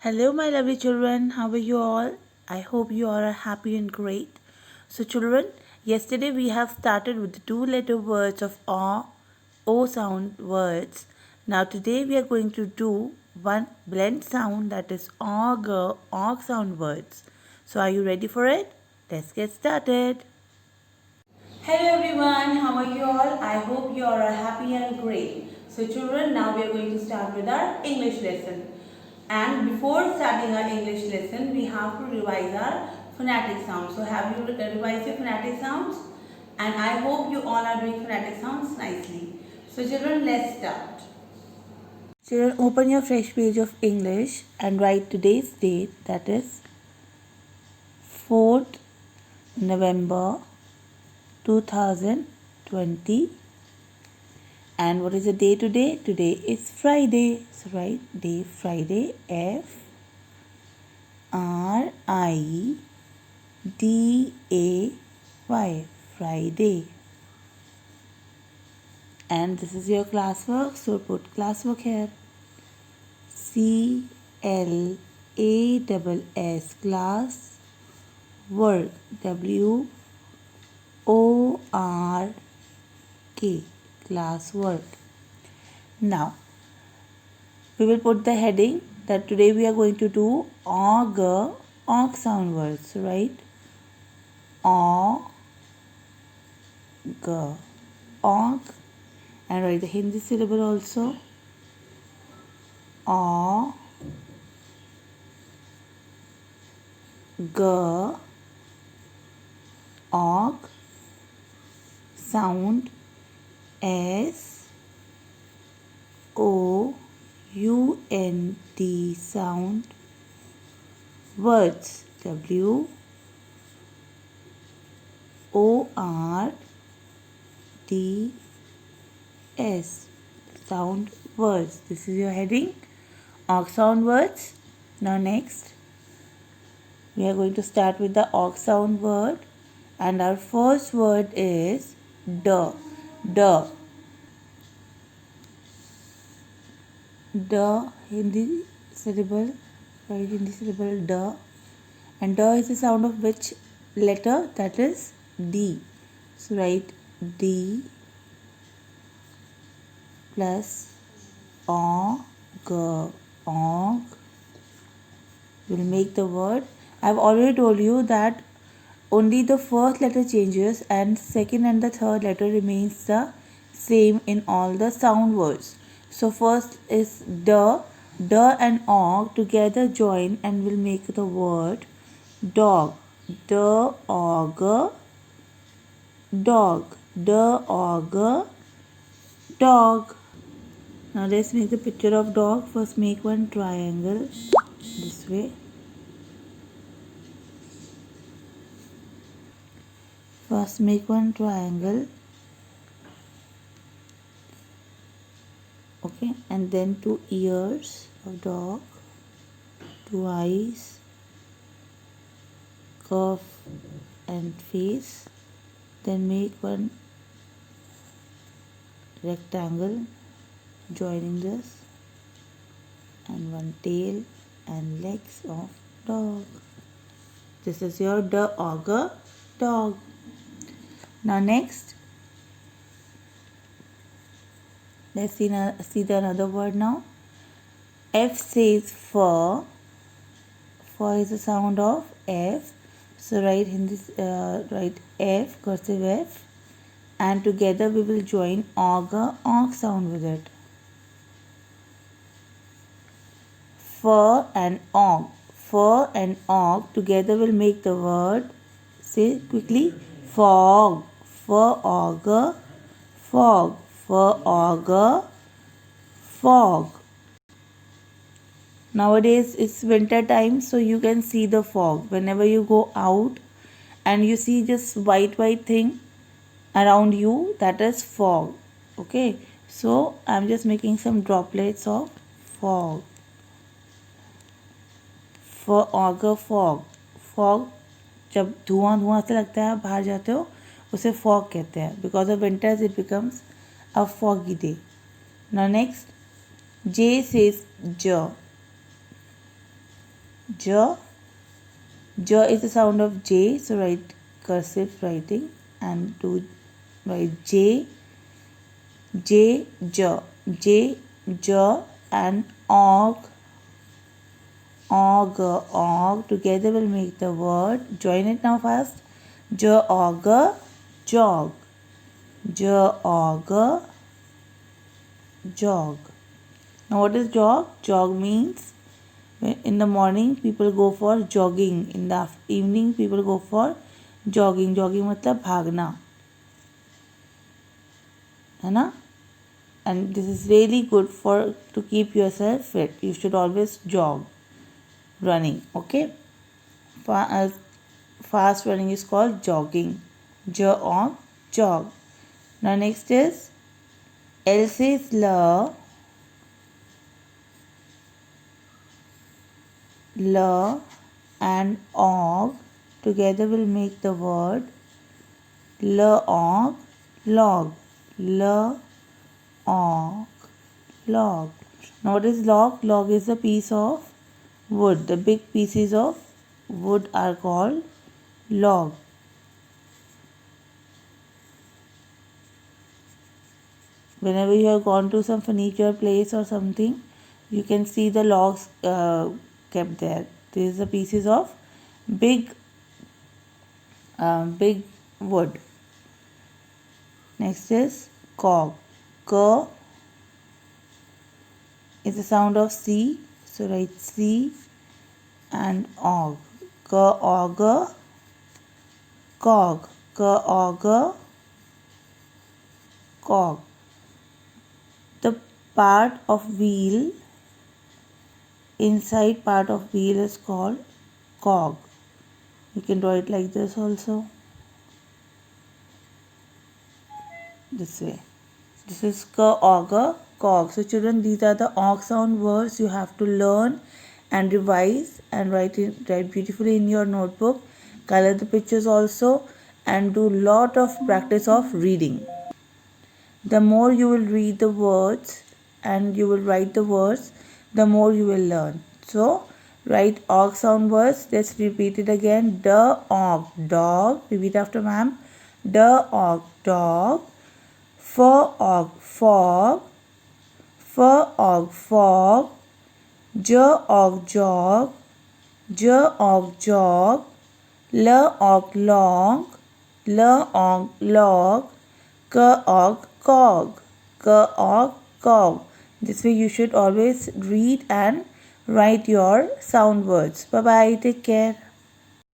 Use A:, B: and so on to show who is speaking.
A: Hello, my lovely children. How are you all? I hope you all are happy and great. So, children, yesterday we have started with the two-letter words of O sound words. Now, today we are going to do one blend sound, that is auger, og sound words. So, are you ready for it? Let's get started. Hello everyone, how are you all? I hope you all are happy and great. So children, now we are going to start with our English lesson. And before starting our English lesson, we have to revise our phonetic sounds. So have you revised your phonetic sounds? And I hope you all are doing phonetic sounds nicely. So children, let's start. Children, open your fresh page of English and write today's date, that is 4th November 2020. And what is the day today? Today is Friday. So write day Friday, Friday, Friday. And this is your classwork, so put classwork here. CLASS, class, work, WORK, classwork. Now, we will put the heading that today we are going to do og sound words, right? Og, og, and write the Hindi syllable also. O, g, og, sound, S, O, U, N, T, sound, words, W, O, R, D, S, sound words. This is your heading, og sound words. Now next, we are going to start with the og sound word, and our first word is D. D, Hindi syllable, right? Hindi syllable D, and D is the sound of which letter? That is D. So write D plus og. Og will make the word. I have already told you that only the first letter changes and second and the third letter remains the same in all the sound words. So first is D and og together join and will make the word dog. D, og, dog. D, og, dog. Now let's make the picture of dog. First make one triangle this way. First make one triangle. Okay, and then two ears of dog, two eyes, curve and face. Then make one rectangle joining this, and one tail and legs of dog. This is your auger dog. Now next, let's see the another word now. F says fur. Fur is the sound of F. So write write F, cursive F, and together we will join auger, og sound with it. Fur and og. Fur and og together will make the word. Say quickly, fog. Fur, auger, fog. Fur, auger, fog. Nowadays it's winter time, so you can see the fog whenever you go out and you see this white thing around you, that is fog. Okay, so I'm just making some droplets of fog. For auger, fog. Fog जब धुआं से लगता है, बाहर जाते हो, उसे fog कहते हैं. Because of winters it becomes a foggy day. Now next, J says j. J. J is the sound of J, so write cursive writing and do write J, J, J, J, J, and Og, Og, Og. Together will make the word. Join it now fast. J, Og, jog. J, Og, jog. Now what is jog? Jog means in the morning people go for jogging. In the evening people go for jogging. Jogging मतलब भागना, है ना? And this is really good for to keep yourself fit. You should always jog, running. Okay, fast running is called jogging. Jog, jog. Now next is L says L, L and Og together will make the word log, log, log, log. Now what is log? Log is a piece of wood. The big pieces of wood are called log. Whenever you have gone to some furniture place or something, you can see the logs kept there. These are pieces of big wood. Next is cog. K is the sound of C, so write C and Og. K, Og, cog. K, Og, cog. The part of wheel, inside part of wheel is called cog. You can draw it like this also. This way. This is k, og, cog. So children, these are the og sound words you have to learn and revise and write beautifully in your notebook. Color the pictures also and do lot of practice of reading. The more you will read the words and you will write the words, the more you will learn. So write og sound words. Let's repeat it again. D, og, dog. Repeat after ma'am. D, og, dog. F, og, fog. F, og, fog. J, og, jog. J, og, jog. L, og, log. L, og, log. K, og, cog. K, og, cog. This way you should always read and write your sound words. Bye bye. Take care.